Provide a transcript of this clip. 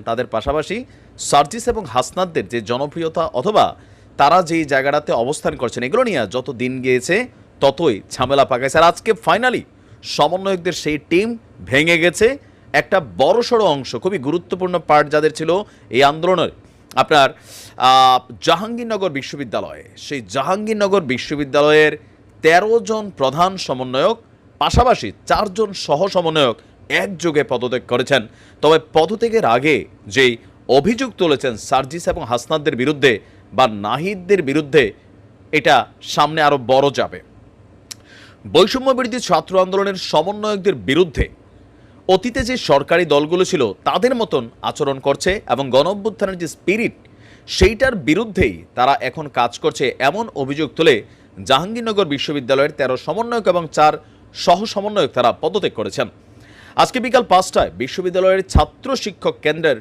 তাদের পাশাপাশি সার্জিস এবং হাসনাতদের যে জনপ্রিয়তা অথবা তারা যেই জায়গাটাতে অবস্থান করছেন এগুলো নিয়ে যত দিন গিয়েছে ততই ঝামেলা পাকাইছে। আর আজকে ফাইনালি সমন্বয়কদের সেই টিম ভেঙে গেছে। একটা বড়সড় অংশ, খুবই গুরুত্বপূর্ণ পার্ট যাদের ছিল এই আন্দোলনের, আপনার জাহাঙ্গীরনগর বিশ্ববিদ্যালয়ে, সেই জাহাঙ্গীরনগর বিশ্ববিদ্যালয়ের ১৩ জন প্রধান সমন্বয়ক পাশাপাশি 4 জন সহ সমন্বয়ক একযোগে পদত্যাগ করেছেন। তবে পদত্যাগের আগে যেই অভিযোগ তুলেছেন সার্জিস এবং হাসনাতদের বিরুদ্ধে বা নাহিদদের বিরুদ্ধে, এটা সামনে আরও বড় যাবে। বৈষম্য বিরোধী ছাত্র আন্দোলনের সমন্বয়কদের বিরুদ্ধে অতীতে যে সরকারি দলগুলো ছিল তাদের মতন আচরণ করছে এবং গণঅভ্যুত্থানের যে স্পিরিট সেইটার বিরুদ্ধেই তারা এখন কাজ করছে, এমন অভিযোগ তুলে জাহাঙ্গীরনগর বিশ্ববিদ্যালয়ের 13 সমন্বয়ক এবং 4 সহ সমন্বয়ক তারা পদত্যাগ করেছেন। আজকে বিকাল 5টায় বিশ্ববিদ্যালয়ের ছাত্র শিক্ষক কেন্দ্রের